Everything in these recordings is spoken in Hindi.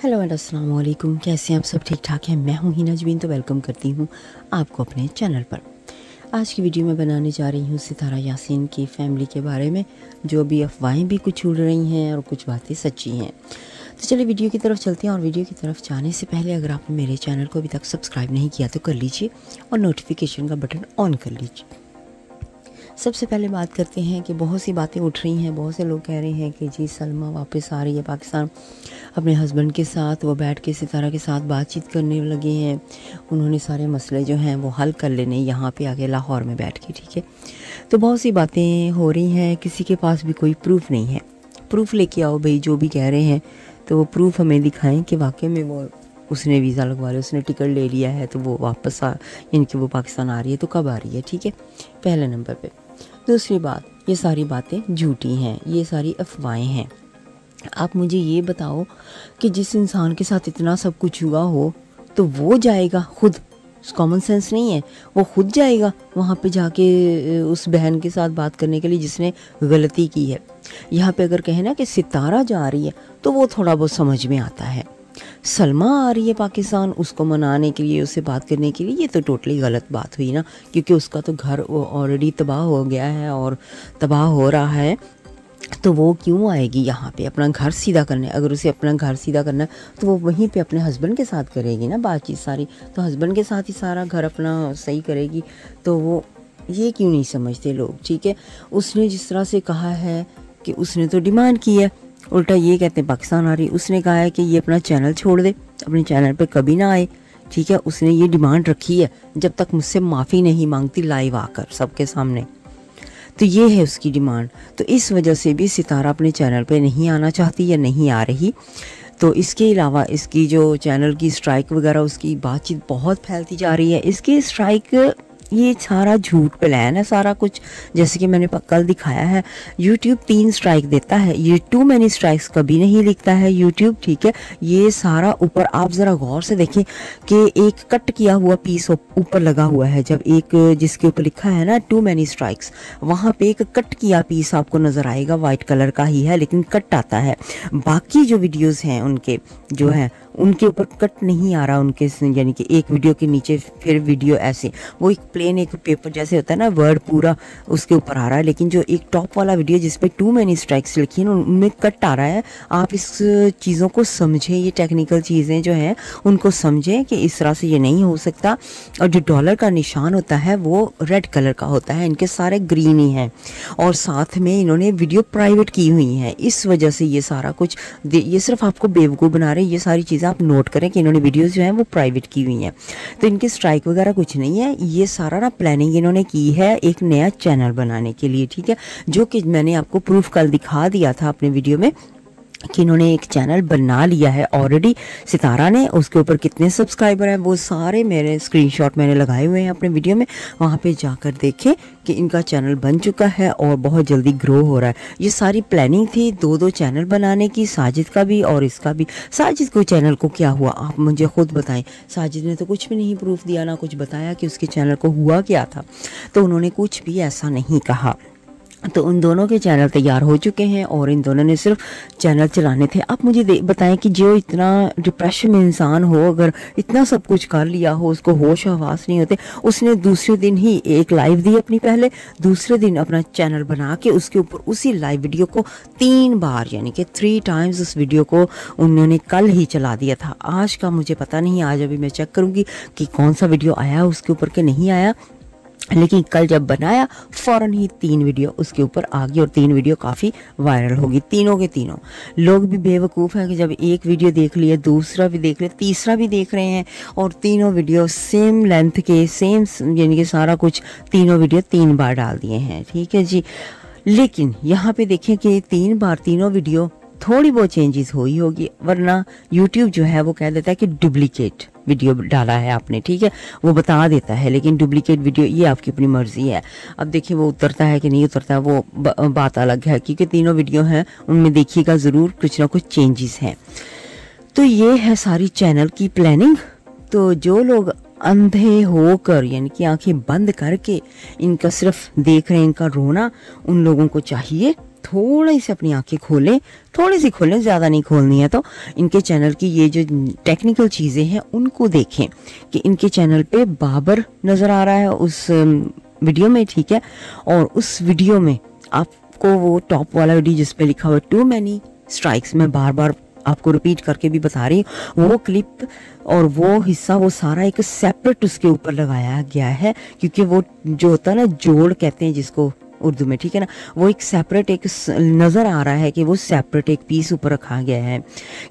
हेलो एंड अस्सलाम वालेकुम। कैसे हैं आप सब? ठीक ठाक हैं। मैं हूं हिना जबीन, तो वेलकम करती हूं आपको अपने चैनल पर। आज की वीडियो में बनाने जा रही हूं सितारा यासीन की फैमिली के बारे में, जो भी अफवाहें भी कुछ उड़ रही हैं और कुछ बातें सच्ची हैं। तो चलिए वीडियो की तरफ चलते हैं। और वीडियो की तरफ जाने से पहले अगर आपने मेरे चैनल को अभी तक सब्सक्राइब नहीं किया तो कर लीजिए और नोटिफिकेशन का बटन ऑन कर लीजिए। सबसे पहले बात करते हैं कि बहुत सी बातें उठ रही हैं। बहुत से लोग कह रहे हैं कि जी सलमा वापस आ रही है पाकिस्तान अपने हस्बैंड के साथ। वो बैठ के सितारा के साथ बातचीत करने लगे हैं। उन्होंने सारे मसले जो हैं वो हल कर लेने यहाँ पे आके लाहौर में बैठ के, ठीक है। तो बहुत सी बातें हो रही हैं। किसी के पास भी कोई प्रूफ नहीं है। प्रूफ लेके आओ भाई, जो भी कह रहे हैं तो वो प्रूफ हमें दिखाएं कि वाकई में वो उसने वीज़ा लगवा लिया, उसने टिकट ले लिया है, तो वो वापस यानी कि वो पाकिस्तान आ रही है, तो कब आ रही है, ठीक है, पहले नंबर पे। दूसरी बात, ये सारी बातें झूठी हैं, ये सारी अफवाहें हैं। आप मुझे ये बताओ कि जिस इंसान के साथ इतना सब कुछ हुआ हो तो वो जाएगा खुद, कॉमन सेंस नहीं है, वो खुद जाएगा वहाँ पे जाके उस बहन के साथ बात करने के लिए जिसने गलती की है। यहाँ पे अगर कहें ना कि सितारा जा रही है तो वो थोड़ा बहुत समझ में आता है। सलमा आ रही है पाकिस्तान उसको मनाने के लिए, उससे बात करने के लिए, ये तो टोटली गलत बात हुई ना, क्योंकि उसका तो घर ऑलरेडी तबाह हो गया है और तबाह हो रहा है, तो वो क्यों आएगी यहाँ पे अपना घर सीधा करने। अगर उसे अपना घर सीधा करना है तो वो वहीं पे अपने हस्बैंड के साथ करेगी ना बातचीत सारी, तो हस्बैंड के साथ ही सारा घर अपना सही करेगी। तो वो ये क्यों नहीं समझते लोग, ठीक है। उसने जिस तरह से कहा है कि उसने तो डिमांड की है, उल्टा ये कहते हैं पाकिस्तान आ रही। उसने कहा है कि ये अपना चैनल छोड़ दे, अपने चैनल पे कभी ना आए, ठीक है। उसने ये डिमांड रखी है जब तक मुझसे माफ़ी नहीं मांगती लाइव आकर सबके सामने, तो ये है उसकी डिमांड। तो इस वजह से भी सितारा अपने चैनल पे नहीं आना चाहती या नहीं आ रही। तो इसके अलावा इसकी जो चैनल की स्ट्राइक वगैरह, उसकी बातचीत बहुत फैलती जा रही है। इसकी स्ट्राइक, ये सारा झूठ प्लान है सारा कुछ। जैसे कि मैंने कल दिखाया है, YouTube 3 स्ट्राइक देता है, ये टू मैनी स्ट्राइक्स कभी नहीं लिखता है YouTube, ठीक है। ये सारा ऊपर आप ज़रा गौर से देखें कि एक कट किया हुआ पीस ऊपर लगा हुआ है। जब एक जिसके ऊपर लिखा है ना टू मैनी स्ट्राइक्स, वहाँ पे एक कट किया पीस आपको नज़र आएगा, वाइट कलर का ही है लेकिन कट आता है। बाकी जो वीडियोज़ हैं उनके जो है उनके ऊपर कट नहीं आ रहा उनके, यानी कि एक वीडियो के नीचे फिर वीडियो ऐसे, वो एक प्लेन एक पेपर जैसे होता है ना, वर्ड पूरा उसके ऊपर आ रहा है। लेकिन जो एक टॉप वाला वीडियो जिसपे टू मैनी स्ट्राइक्स लिखी है उनमें कट आ रहा है। आप इस चीज़ों को समझें, ये टेक्निकल चीज़ें जो हैं उनको समझें कि इस तरह से ये नहीं हो सकता। और जो डॉलर का निशान होता है वो रेड कलर का होता है, इनके सारे ग्रीन ही हैं, और साथ में इन्होंने वीडियो प्राइवेट की हुई हैं। इस वजह से ये सारा कुछ, ये सिर्फ आपको बेवकूफ़ बना रहे हैं। ये सारी चीज़ें आप नोट करें कि इन्होंने वीडियोस जो हैं वो प्राइवेट की हुई हैं। तो इनकी स्ट्राइक वगैरह कुछ नहीं है, ये सारा ना प्लानिंग इन्होंने की है एक नया चैनल बनाने के लिए, ठीक है। जो कि मैंने आपको प्रूफ कल दिखा दिया था अपने वीडियो में कि इन्होंने एक चैनल बना लिया है ऑलरेडी सितारा ने। उसके ऊपर कितने सब्सक्राइबर हैं वो सारे मेरे स्क्रीनशॉट मैंने लगाए हुए हैं अपने वीडियो में, वहाँ पे जाकर देखें कि इनका चैनल बन चुका है और बहुत जल्दी ग्रो हो रहा है। ये सारी प्लानिंग थी 2-2 चैनल बनाने की, साजिद का भी और इसका भी। साजिद को चैनल को क्या हुआ आप मुझे खुद बताएं। साजिद ने तो कुछ भी नहीं प्रूफ दिया, ना कुछ बताया कि उसके चैनल को हुआ क्या था, तो उन्होंने कुछ भी ऐसा नहीं कहा। तो उन दोनों के चैनल तैयार हो चुके हैं और इन दोनों ने सिर्फ चैनल चलाने थे। आप मुझे बताएं कि जो इतना डिप्रेशन में इंसान हो, अगर इतना सब कुछ कर लिया हो, उसको होश हवास नहीं होते, उसने दूसरे दिन ही एक लाइव दी अपनी, पहले दूसरे दिन अपना चैनल बना के उसके ऊपर उसी लाइव वीडियो को 3 बार, यानी कि 3 टाइम्स उस वीडियो को उन्होंने कल ही चला दिया था। आज का मुझे पता नहीं, आज अभी मैं चेक करूँगी कि कौन सा वीडियो आया उसके ऊपर के नहीं आया, लेकिन कल जब बनाया फ़ौरन ही 3 वीडियो उसके ऊपर आ गई और 3 वीडियो काफ़ी वायरल होगी, तीनों के तीनों। लोग भी बेवकूफ़ हैं कि जब एक वीडियो देख लिया, दूसरा भी देख लिया, तीसरा भी देख रहे हैं, और तीनों वीडियो सेम लेंथ के, सेम यानी कि सारा कुछ तीनों वीडियो 3 बार डाल दिए हैं, ठीक है जी। लेकिन यहाँ पे देखें कि 3 बार तीनों वीडियो थोड़ी बहुत चेंजेस हुई होगी, वरना यूट्यूब जो है वो कह देता है कि डुप्लीकेट वीडियो डाला है आपने, ठीक है, वो बता देता है। लेकिन डुप्लीकेट वीडियो ये आपकी अपनी मर्जी है। अब देखिए वो उतरता है कि नहीं उतरता है, वो बात अलग है, क्योंकि तीनों वीडियो हैं उनमें देखिएगा ज़रूर कुछ ना कुछ चेंजेस हैं। तो ये है सारी चैनल की प्लानिंग। तो जो लोग अंधे होकर, यानी कि आंखें बंद करके इनका सिर्फ देख रहे हैं, इनका रोना, उन लोगों को चाहिए थोड़ी सी अपनी आंखें खोलें, थोड़ी सी खोलें, ज़्यादा नहीं खोलनी है, तो इनके चैनल की ये जो टेक्निकल चीज़ें हैं उनको देखें कि इनके चैनल पे बाबर नज़र आ रहा है उस वीडियो में, ठीक है, और उस वीडियो में आपको वो टॉप वाला वीडियो जिस पे लिखा हुआ टू मैनी स्ट्राइक्स, मैं बार बार आपको रिपीट करके भी बता रही हूँ, वो क्लिप और वो हिस्सा वो सारा एक सेपरेट उसके ऊपर लगाया गया है, क्योंकि वो जो होता है ना जोड़ कहते हैं जिसको उर्दू में, ठीक है ना, वो एक सेपरेट एक नज़र आ रहा है कि वो सेपरेट एक पीस ऊपर रखा गया है,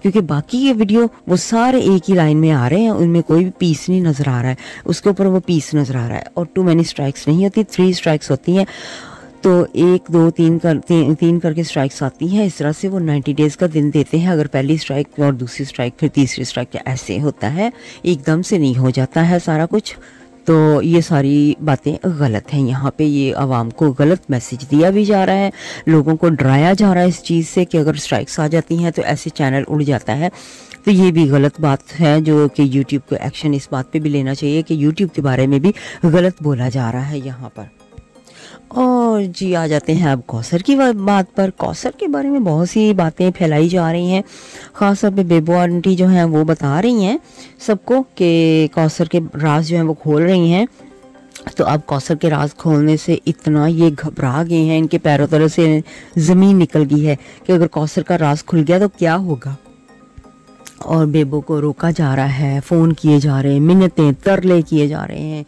क्योंकि बाकी ये वीडियो वो सारे एक ही लाइन में आ रहे हैं, उनमें कोई भी पीस नहीं नज़र आ रहा है, उसके ऊपर वो पीस नज़र आ रहा है। और टू मैनी स्ट्राइक्स नहीं होती, 3 स्ट्राइक्स होती हैं, तो 1 2 3 करके स्ट्राइक्स आती हैं। इस तरह से वो 90 डेज़ का दिन देते हैं। अगर पहली स्ट्राइक और दूसरी स्ट्राइक फिर तीसरी स्ट्राइक, ऐसे होता है, एकदम से नहीं हो जाता है सारा कुछ। तो ये सारी बातें गलत हैं। यहाँ पे ये आवाम को गलत मैसेज दिया भी जा रहा है, लोगों को डराया जा रहा है इस चीज़ से कि अगर स्ट्राइक्स आ जाती हैं तो ऐसे चैनल उड़ जाता है। तो ये भी गलत बात है जो कि यूट्यूब को एक्शन इस बात पे भी लेना चाहिए कि यूट्यूब के बारे में भी गलत बोला जा रहा है यहाँ पर। और जी आ जाते हैं अब कौसर की बात पर। कौसर के बारे में बहुत सी बातें फैलाई जा रही हैं, ख़ास तौर पे बेबो आंटी जो हैं वो बता रही हैं सबको कि कौसर के राज जो हैं वो खोल रही हैं। तो अब कौसर के राज खोलने से इतना ये घबरा गए हैं, इनके पैरों तले से ज़मीन निकल गई है कि अगर कौसर का राज खुल गया तो क्या होगा। और बेबो को रोका जा रहा है, फ़ोन किए जा रहे हैं, मिन्नतें तरले किए जा रहे हैं।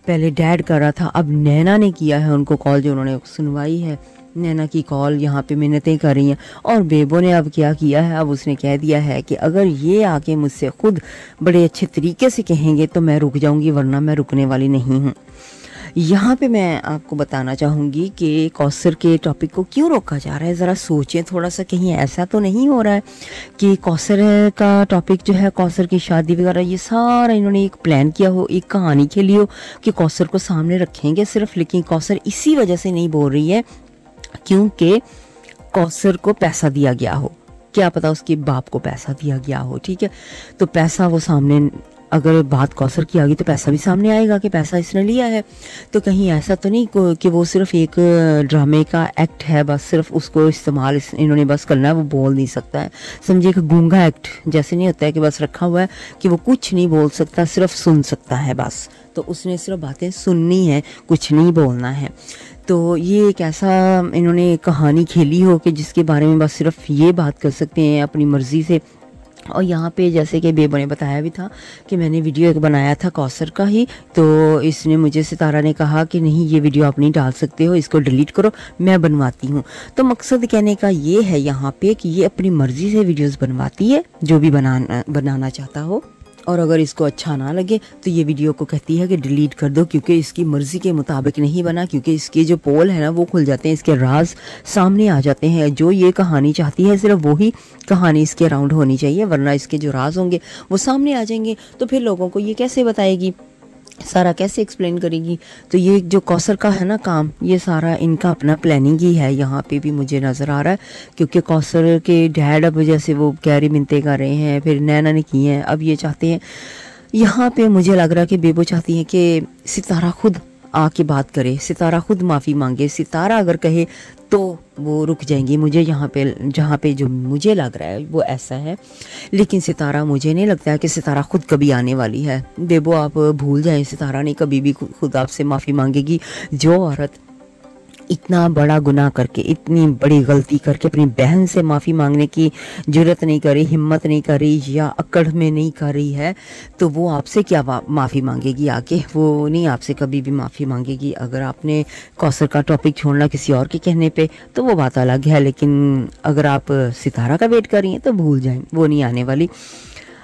पहले डैड कर रहा था, अब नैना ने किया है उनको कॉल, जो उन्होंने सुनवाई है नैना की कॉल, यहाँ पे मिन्नतें कर रही हैं। और बेबो ने अब क्या किया है, अब उसने कह दिया है कि अगर ये आके मुझसे खुद बड़े अच्छे तरीके से कहेंगे तो मैं रुक जाऊँगी, वरना मैं रुकने वाली नहीं हूँ। यहाँ पे मैं आपको बताना चाहूँगी कि कौसर के टॉपिक को क्यों रोका जा रहा है। ज़रा सोचें थोड़ा सा, कहीं ऐसा तो नहीं हो रहा है कि कौसर का टॉपिक जो है, कौसर की शादी वगैरह, ये सारा इन्होंने एक प्लान किया हो, एक कहानी खेली हो कि कौसर को सामने रखेंगे सिर्फ। लेकिन कौसर इसी वजह से नहीं बोल रही है क्योंकि कौसर को पैसा दिया गया हो, क्या पता उसके बाप को पैसा दिया गया हो, ठीक है। तो पैसा वो सामने, अगर बात कौसर की आ गई तो पैसा भी सामने आएगा कि पैसा इसने लिया है। तो कहीं ऐसा तो नहीं कि वो सिर्फ एक ड्रामे का एक्ट है, बस सिर्फ उसको इस्तेमाल इन्होंने बस करना है, वो बोल नहीं सकता है। समझिए एक गूंगा एक्ट जैसे नहीं होता है कि बस रखा हुआ है कि वो कुछ नहीं बोल सकता, सिर्फ सुन सकता है बस। तो उसने सिर्फ बातें सुननी है, कुछ नहीं बोलना है। तो ये एक ऐसा इन्होंने कहानी खेली हो कि जिसके बारे में बस सिर्फ ये बात कर सकते हैं अपनी मर्ज़ी से। और यहाँ पे जैसे कि बेबो ने बताया भी था कि मैंने वीडियो एक बनाया था कौसर का ही, तो इसने मुझे, सितारा ने कहा कि नहीं ये वीडियो आप नहीं डाल सकते हो, इसको डिलीट करो, मैं बनवाती हूँ। तो मकसद कहने का ये है यहाँ पे कि ये अपनी मर्ज़ी से वीडियोस बनवाती है, जो भी बनाना चाहता हो। और अगर इसको अच्छा ना लगे तो ये वीडियो को कहती है कि डिलीट कर दो, क्योंकि इसकी मर्ज़ी के मुताबिक नहीं बना, क्योंकि इसके जो पोल है ना वो खुल जाते हैं, इसके राज सामने आ जाते हैं। जो ये कहानी चाहती है सिर्फ वही कहानी इसके अराउंड होनी चाहिए, वरना इसके जो राज होंगे वो सामने आ जाएंगे। तो फिर लोगों को ये कैसे बताएगी, सारा कैसे एक्सप्लेन करेगी। तो ये जो कौसर का है ना काम, ये सारा इनका अपना प्लानिंग ही है, यहाँ पे भी मुझे नज़र आ रहा है। क्योंकि कौसर के डैड अब जैसे वो गहरी मिन्नतें कर रहे हैं, फिर नैना ने की हैं, अब ये चाहते हैं, यहाँ पे मुझे लग रहा है कि बेबो चाहती है कि सितारा खुद आके बात करे, सितारा खुद माफ़ी मांगे। सितारा अगर कहे तो वो रुक जाएंगी, मुझे यहाँ पे जहाँ पे जो मुझे लग रहा है वो ऐसा है। लेकिन सितारा, मुझे नहीं लगता है कि सितारा खुद कभी आने वाली है। बेबो आप भूल जाएं, सितारा नहीं कभी भी खुद आपसे माफ़ी मांगेगी। जो औरत इतना बड़ा गुनाह करके, इतनी बड़ी गलती करके अपनी बहन से माफ़ी मांगने की जुर्रत नहीं करी, हिम्मत नहीं करी, या अकड़ में नहीं कर रही है, तो वो आपसे क्या माफ़ी मांगेगी आके? वो नहीं आपसे कभी भी माफ़ी मांगेगी। अगर आपने कौसर का टॉपिक छोड़ना किसी और के कहने पे तो वो बात अलग है, लेकिन अगर आप सितारा का वेट कर रही हैं तो भूल जाएं, वो नहीं आने वाली।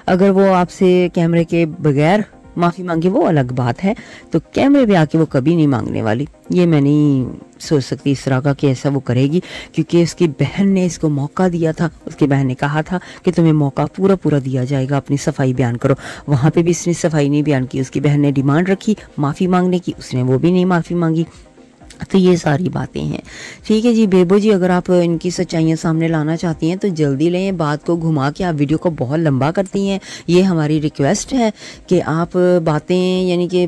अगर वो आपसे कैमरे के बगैर माफ़ी मांगे वो अलग बात है, तो कैमरे पे आके वो कभी नहीं मांगने वाली। ये मैं नहीं सोच सकती इस तरह का कि ऐसा वो करेगी, क्योंकि उसकी बहन ने इसको मौका दिया था। उसकी बहन ने कहा था कि तुम्हें मौका पूरा दिया जाएगा, अपनी सफाई बयान करो। वहाँ पे भी इसने सफाई नहीं बयान की। उसकी बहन ने डिमांड रखी माफ़ी मांगने की, उसने वो भी नहीं माफ़ी मांगी। तो ये सारी बातें हैं, ठीक है जी। बेबो जी अगर आप इनकी सच्चाइयाँ सामने लाना चाहती हैं तो जल्दी लें, बात को घुमा के आप वीडियो को बहुत लंबा करती हैं। ये हमारी रिक्वेस्ट है कि आप बातें, यानी कि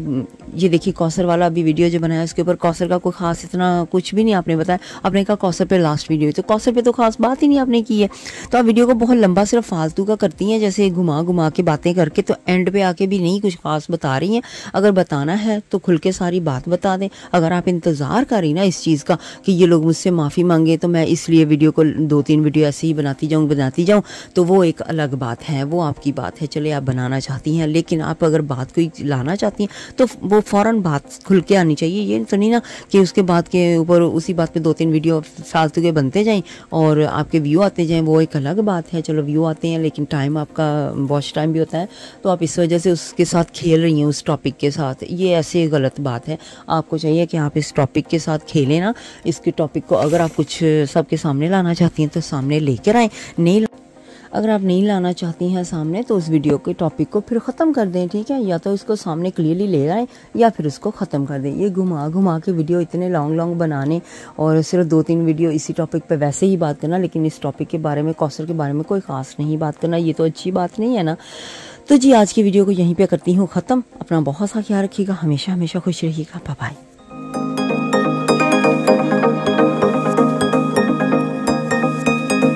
ये देखिए कौसर वाला अभी वीडियो जो बनाया उसके ऊपर कौसर का कोई खास इतना कुछ भी नहीं आपने बताया। आपने कहा कौसर पे लास्ट वीडियो, तो कौसर पे तो खास बात ही नहीं आपने की है। तो आप वीडियो को बहुत लंबा सिर्फ फालतू का करती हैं, जैसे घुमा घुमा के बातें करके, तो एंड पे आके भी नहीं कुछ खास बता रही हैं। अगर बताना है तो खुल के सारी बात बता दें। अगर आप इंतज़ार कर रही ना इस चीज़ का कि ये लोग मुझसे माफ़ी मांगे तो मैं इसलिए वीडियो को 2-3 वीडियो ऐसे ही बनाती जाऊँ, तो वो एक अलग बात है, वो आपकी बात है। चले आप बनाना चाहती हैं, लेकिन आप अगर बात कोई लाना चाहती हैं तो वो फ़ौरन बात खुल के आनी चाहिए। ये तो नहीं ना कि उसके बाद के ऊपर उसी बात पे 2-3 वीडियो फालतू के बनते जाएं और आपके व्यू आते जाएं, वो एक अलग बात है। चलो व्यू आते हैं लेकिन टाइम आपका वॉच टाइम भी होता है, तो आप इस वजह से उसके साथ खेल रही हैं, उस टॉपिक के साथ। ये ऐसे गलत बात है। आपको चाहिए कि आप इस टॉपिक के साथ खेलें ना, इसके टॉपिक को अगर आप कुछ सबके सामने लाना चाहती हैं तो सामने लेकर आएँ। नहीं, अगर आप नहीं लाना चाहती हैं सामने तो उस वीडियो के टॉपिक को फिर ख़त्म कर दें, ठीक है। या तो इसको सामने क्लियरली ले आएँ या फिर उसको ख़त्म कर दें। ये घुमा घुमा के वीडियो इतने लॉन्ग बनाने और सिर्फ 2-3 वीडियो इसी टॉपिक पे वैसे ही बात करना, लेकिन इस टॉपिक के बारे में, कौसर के बारे में कोई ख़ास नहीं बात करना, ये तो अच्छी बात नहीं है ना। तो जी आज की वीडियो को यहीं पर करती हूँ ख़त्म। अपना बहुत सा ख्याल रखिएगा, हमेशा खुश रहिएगा। Bye bye.